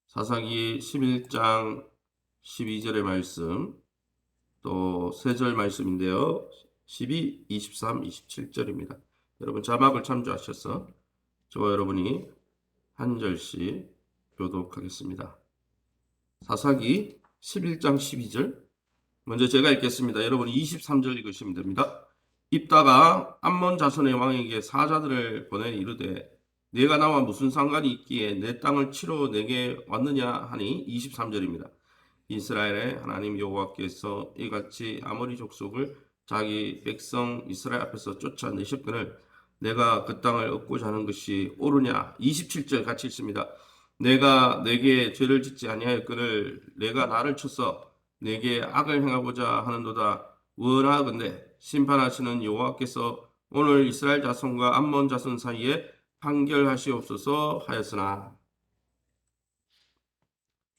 사사기 11장 12절의 말씀, 또 3절 말씀인데요. 12, 23, 27절입니다. 여러분 자막을 참조하셔서 저와 여러분이 한 절씩 교독하겠습니다. 사사기 11장 12절 먼저 제가 읽겠습니다. 여러분 23절 읽으시면 됩니다. 입다가 암몬 자손의 왕에게 사자들을 보내 이르되 내가 나와 무슨 상관이 있기에 내 땅을 치러 내게 왔느냐 하니 23절입니다. 이스라엘의 하나님 여호와께서 이같이 아모리 족속을 자기 백성 이스라엘 앞에서 쫓아내셨거늘 내가 그 땅을 얻고자 하는 것이 옳으냐. 27절 같이 읽습니다. 내가 내게 죄를 짓지 아니하였거늘 내가 나를 쳐서 내게 악을 행하고자 하는도다. 원하건대 심판하시는 여호와께서 오늘 이스라엘 자손과 암몬 자손 사이에 판결하시옵소서 하였으나.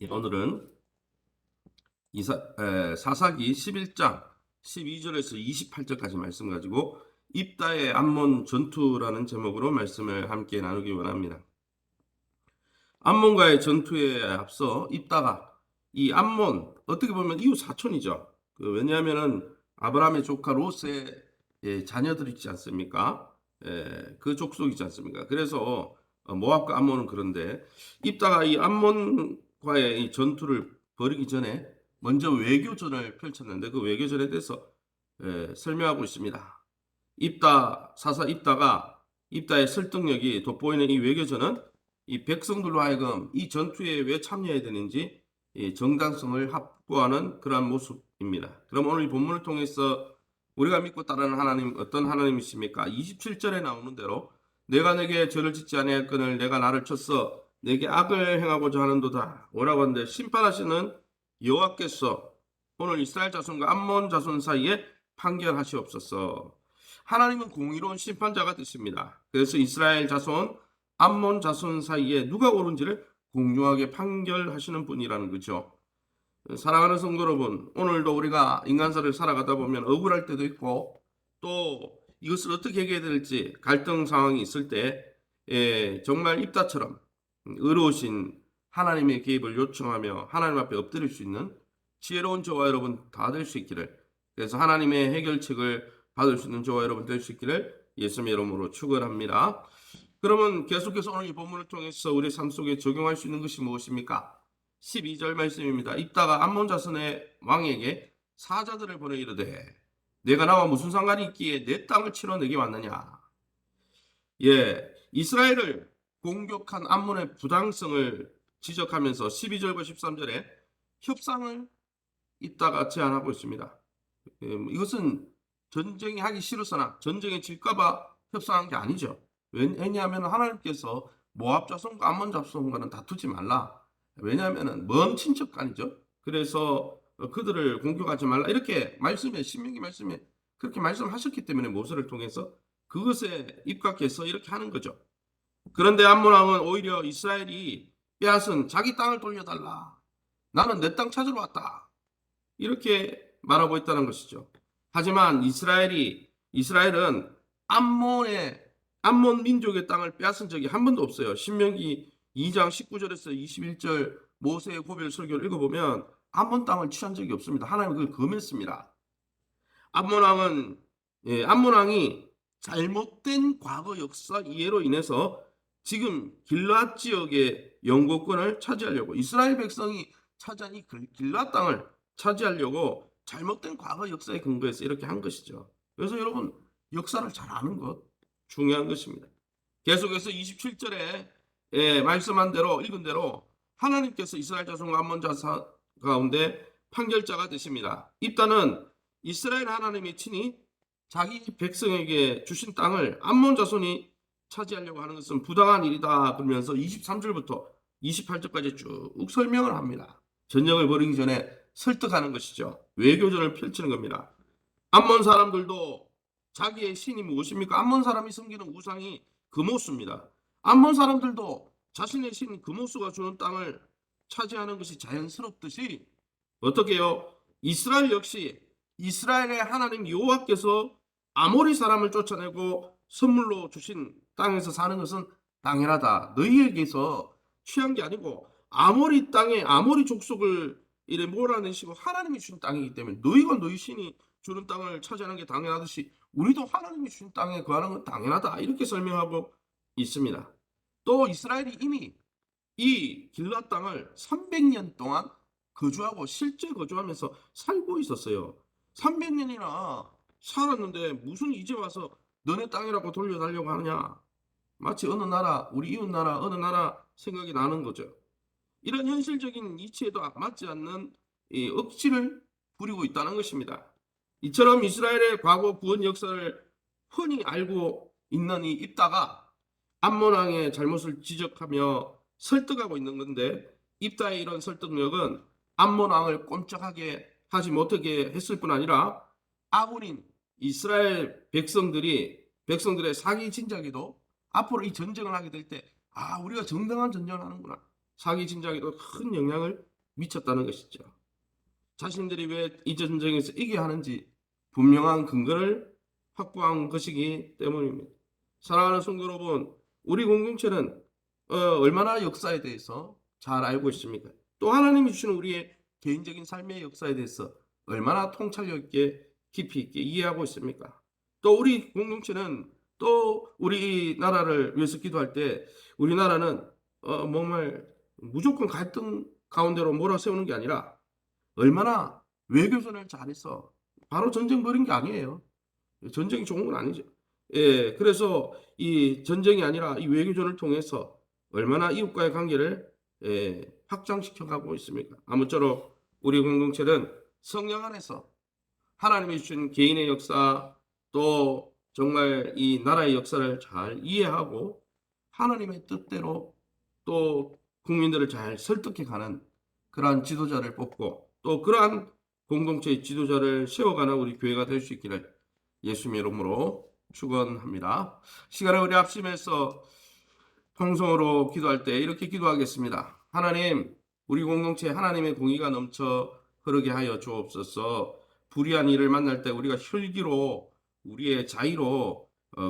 오늘은 사사기 11장 12절에서 28절까지 말씀 가지고 입다의 암몬 전투라는 제목으로 말씀을 함께 나누기 원합니다. 암몬과의 전투에 앞서 입다가 이 암몬 어떻게 보면 이웃 사촌이죠. 왜냐하면은 아브라함의 조카 롯의 자녀들 있지 않습니까? 그 족속이지 않습니까? 그래서 모압과 암몬은 그런데 입다가 이 암몬과의 이 전투를 벌이기 전에 먼저 외교전을 펼쳤는데 그 외교전에 대해서 설명하고 있습니다. 사사 입다의 설득력이 돋보이는 이 외교전은 이 백성들로 하여금 이 전투에 왜 참여해야 되는지 정당성을 확보하는 그러한 모습입니다. 그럼 오늘 이 본문을 통해서 우리가 믿고 따르는 하나님 어떤 하나님이십니까? 27절에 나오는 대로 내가 내게 죄를 짓지 아니하였거늘 내가 나를 쳤어 내게 악을 행하고자 하는도다. 오라고 하는데 심판하시는 여호와께서 오늘 이스라엘 자손과 암몬 자손 사이에 판결하시옵소서. 하나님은 공의로운 심판자가 되십니다. 그래서 이스라엘 자손, 암몬 자손 사이에 누가 옳은지를 공정하게 판결하시는 분이라는 거죠. 사랑하는 성도 여러분, 오늘도 우리가 인간사를 살아가다 보면 억울할 때도 있고 또 이것을 어떻게 해결해야 될지 갈등 상황이 있을 때 정말 입다처럼 의로우신 하나님의 개입을 요청하며 하나님 앞에 엎드릴 수 있는 지혜로운 저와 여러분 다 될 수 있기를, 그래서 하나님의 해결책을 받을 수 있는 저와 여러분 될 수 있기를 예수님의 이름으로 축원합니다. 그러면 계속해서 오늘 이 본문을 통해서 우리 삶 속에 적용할 수 있는 것이 무엇입니까? 12절 말씀입니다. 입다가 암몬 자손의 왕에게 사자들을 보내 이르되 내가 나와 무슨 상관이 있기에 내 땅을 치러 내게 왔느냐. 이스라엘을 공격한 암몬의 부당성을 지적하면서 12절과 13절에 협상을 입다가 제안하고 있습니다. 이것은 전쟁이 하기 싫어서나 전쟁에 질까봐 협상한 게 아니죠. 왜냐하면 하나님께서 모압 자손과 암몬 자손과는 다투지 말라. 왜냐하면 먼 친척간이죠. 그래서 그들을 공격하지 말라 이렇게 말씀에 신명기 말씀에 그렇게 말씀하셨기 때문에 모세를 통해서 그것에 입각해서 이렇게 하는 거죠. 그런데 암몬 왕은 오히려 이스라엘이 빼앗은 자기 땅을 돌려달라. 나는 내 땅 찾으러 왔다. 이렇게 말하고 있다는 것이죠. 하지만 이스라엘은 암몬 민족의 땅을 빼앗은 적이 한 번도 없어요. 신명기 2장 19절에서 21절 모세의 고별 설교를 읽어보면 암몬 땅을 취한 적이 없습니다. 하나님은 그걸 금했습니다. 암몬 왕이 잘못된 과거 역사 이해로 인해서 지금 길앗 지역의 영고권을 차지하려고, 이스라엘 백성이 차지한 이 길앗 땅을 차지하려고 잘못된 과거 역사에 근거해서 이렇게 한 것이죠. 그래서 여러분 역사를 잘 아는 것 중요한 것입니다. 계속해서 27절에 말씀한 대로 읽은 대로 하나님께서 이스라엘 자손과 암몬 자손 가운데 판결자가 되십니다. 입다는 이스라엘 하나님이 친히 자기 백성에게 주신 땅을 암몬 자손이 차지하려고 하는 것은 부당한 일이다 그러면서 23절부터 28절까지 쭉 설명을 합니다. 전쟁을 벌이기 전에 설득하는 것이죠. 외교전을 펼치는 겁니다. 암몬 사람들도 자기의 신이 무엇입니까? 암몬 사람이 섬기는 우상이 금오수입니다. 암몬 사람들도 자신의 신 금오수가 주는 땅을 차지하는 것이 자연스럽듯이 어떻게 해요? 이스라엘 역시 이스라엘의 하나님 여호와께서 아모리 사람을 쫓아내고 선물로 주신 땅에서 사는 것은 당연하다. 너희에게서 취한 게 아니고 아모리 땅에 아모리 족속을 이래 몰아내시고 하나님이 주신 땅이기 때문에 너희가 너희 신이 주는 땅을 차지하는 게 당연하듯이 우리도 하나님이 주신 땅에 거하는 건 당연하다. 이렇게 설명하고 있습니다. 또 이스라엘이 이미 이 길앗 땅을 300년 동안 거주하고 실제 거주하면서 살고 있었어요. 300년이나 살았는데 무슨 이제 와서 너네 땅이라고 돌려달라고 하느냐. 마치 어느 나라, 우리 이웃 나라, 어느 나라 생각이 나는 거죠. 이런 현실적인 이치에도 맞지 않는 이 억지를 부리고 있다는 것입니다. 이처럼 이스라엘의 과거 구원 역사를 훤히 알고 있는 이 입다가 암몬 왕의 잘못을 지적하며 설득하고 있는 건데, 입다의 이런 설득력은 암몬 왕을 꼼짝하게 하지 못하게 했을 뿐 아니라 아군인 이스라엘 백성들의 사기 진작에도 앞으로 이 전쟁을 하게 될 때 우리가 정당한 전쟁을 하는구나, 사기 진작에도 큰 영향을 미쳤다는 것이죠. 자신들이 왜 이 전쟁에서 이겨야 하는지 분명한 근거를 확보한 것이기 때문입니다. 사랑하는 성도 여러분, 우리 공동체는 얼마나 역사에 대해서 잘 알고 있습니까? 또 하나님이 주시는 우리의 개인적인 삶의 역사에 대해서 얼마나 통찰력 있게 깊이 있게 이해하고 있습니까? 또 우리 공동체는 또 우리나라를 위해서 기도할 때 우리나라는 정말 무조건 갈등 가운데로 몰아세우는 게 아니라 얼마나 외교전을 잘해서 바로 전쟁 벌인 게 아니에요. 전쟁이 좋은 건 아니죠. 예, 그래서 이 전쟁이 아니라 이 외교전을 통해서 얼마나 이웃과의 관계를 확장시켜 가고 있습니까? 아무쪼록 우리 공동체는 성령 안에서 하나님이 주신 개인의 역사, 또 정말 이 나라의 역사를 잘 이해하고 하나님의 뜻대로 또 국민들을 잘 설득해 가는 그러한 지도자를 뽑고 또 그러한 공동체의 지도자를 세워가는 우리 교회가 될 수 있기를 예수님의 이름으로 축원합니다. 시간을 우리 합심해서 통성으로 기도할 때 이렇게 기도하겠습니다. 하나님, 우리 공동체에 하나님의 공의가 넘쳐 흐르게 하여 주옵소서. 불의한 일을 만날 때 우리가 혈기로 우리의 자의로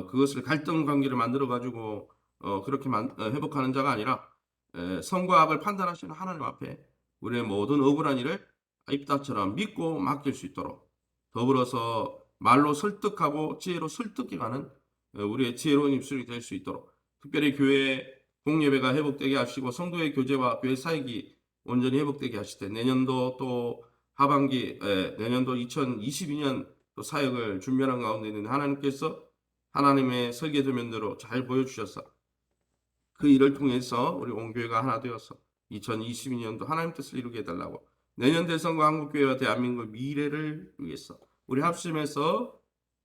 그것을 갈등 관계를 만들어 가지고 그렇게 회복하는 자가 아니라 선과 악을 판단하시는 하나님 앞에 우리의 모든 억울한 일을 입다처럼 믿고 맡길 수 있도록, 더불어서 말로 설득하고 지혜로 설득해가는 우리의 지혜로운 입술이 될 수 있도록, 특별히 교회 공예배가 회복되게 하시고 성도의 교제와 교회 사역이 온전히 회복되게 하실 때 내년도 또 하반기 내년도 2022년 또 사역을 준비하는 가운데 있는 하나님께서 하나님의 설계도면대로 잘 보여주셔서 그 일을 통해서 우리 온교회가 하나 되어서 2022년도 하나님 뜻을 이루게 해달라고, 내년 대선과 한국교회와 대한민국 미래를 위해서 우리 합심해서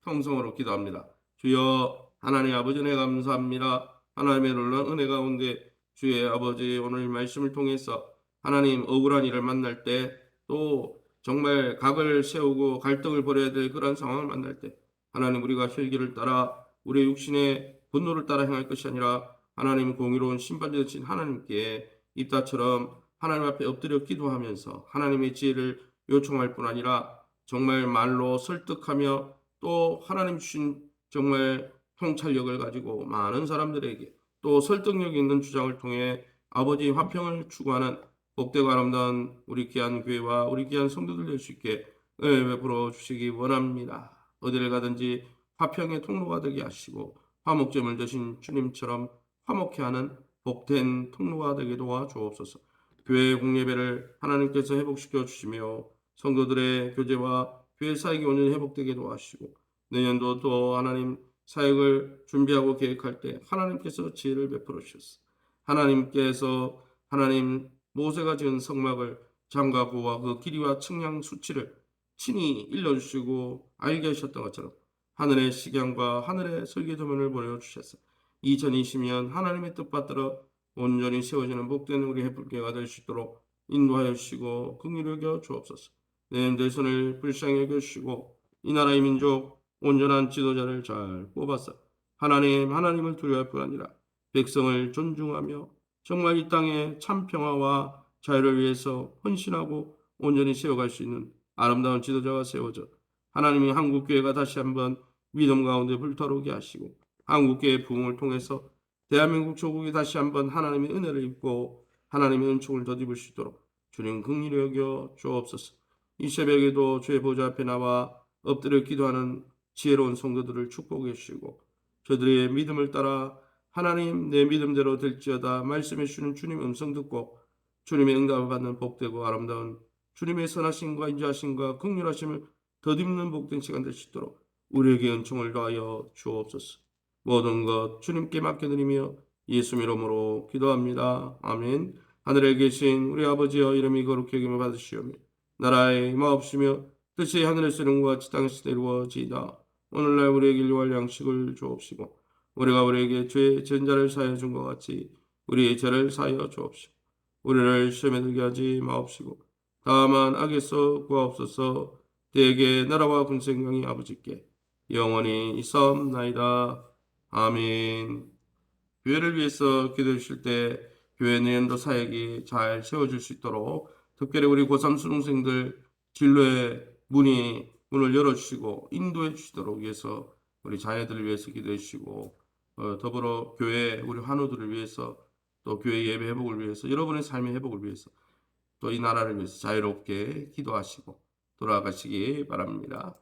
통성으로 기도합니다. 주여 하나님 아버지, 은혜 감사합니다. 하나님의 놀라운 은혜 가운데 주의 아버지 오늘 말씀을 통해서 하나님 억울한 일을 만날 때 또 정말 각을 세우고 갈등을 벌여야 될 그런 상황을 만날 때 하나님 우리가 혈기를 따라 우리의 육신의 분노를 따라 행할 것이 아니라 하나님 공의로운 심판자 되신 하나님께 입다처럼 하나님 앞에 엎드려 기도하면서 하나님의 지혜를 요청할 뿐 아니라 정말 말로 설득하며 또 하나님 주신 정말 통찰력을 가지고 많은 사람들에게 또 설득력 있는 주장을 통해 아버지 화평을 추구하는 복되고 아름다운 우리 귀한 교회와 우리 귀한 성도들 될 수 있게 은혜 베풀어 주시기 원합니다. 어디를 가든지 화평의 통로가 되게 하시고 화목제물 되신 주님처럼 화목케 하는 복된 통로가 되게 도와주옵소서. 교회 공예배를 하나님께서 회복시켜 주시며 성도들의 교제와 교회 사역이 온전히 회복되게 도와주시고 내년도 또 하나님 사역을 준비하고 계획할 때 하나님께서 지혜를 베풀어 주셨어. 하나님께서 하나님 모세가 지은 성막을 장과 고와 그 길이와 측량 수치를 친히 일러주시고 알게 하셨던 것처럼 하늘의 식양과 하늘의 설계도면을 보내주셨어. 2020년 하나님의 뜻받들어 온전히 세워지는 복된 우리 해불교가 될 수 있도록 인도하여 주시고 긍휼히 여겨 주옵소서. 내년 대선을 불쌍히 여겨 주시고 이 나라의 민족 온전한 지도자를 잘 뽑아서 하나님을 두려워할 뿐 아니라 백성을 존중하며 정말 이 땅의 참 평화와 자유를 위해서 헌신하고 온전히 세워갈 수 있는 아름다운 지도자가 세워져 하나님이 한국교회가 다시 한번 믿음 가운데 불타오르게 하시고 한국교회의 부흥을 통해서 대한민국 조국이 다시 한번 하나님의 은혜를 입고 하나님의 은총을 덧입을 수 있도록 주님 긍휼히 여겨 주옵소서. 이 새벽에도 주의 보좌 앞에 나와 엎드려 기도하는 지혜로운 성도들을 축복해 주시고 저들의 믿음을 따라 하나님 내 믿음대로 될지어다 말씀해 주시는 주님 음성 듣고 주님의 응답을 받는 복되고 아름다운 주님의 선하심과 인자하심과 긍휼하심을 덧입는 복된 시간 될 수 있도록 우리에게 은총을 더하여 주옵소서. 모든 것 주님께 맡겨드리며 예수 이름으로 기도합니다. 아멘. 하늘에 계신 우리 아버지여 이름이 거룩히 여김을 받으시오며 나라의 임하옵시며 뜻이 하늘에서 이룬 것 같이 땅에서 이루어지이다. 오늘날 우리에게 일용할 양식을 주옵시고 우리가 우리에게 죄의 전자를 사하여 준 것 같이 우리의 죄를 사하여 주옵시고 우리를 시험에 들게 하지 마옵시고 다만 악에서 구하옵소서. 대개 나라와 군생강이 아버지께 영원히 있사옵나이다. 아멘. 교회를 위해서 기도해 주실 때 교회 내연도 사역이 잘 세워질 수 있도록 특별히 우리 고3 수능생들 진로의 문을 열어주시고 인도해 주시도록 위해서 우리 자녀들을 위해서 기도해 주시고 더불어 교회 우리 환우들을 위해서 또 교회 예배 회복을 위해서 여러분의 삶의 회복을 위해서 또 이 나라를 위해서 자유롭게 기도하시고 돌아가시기 바랍니다.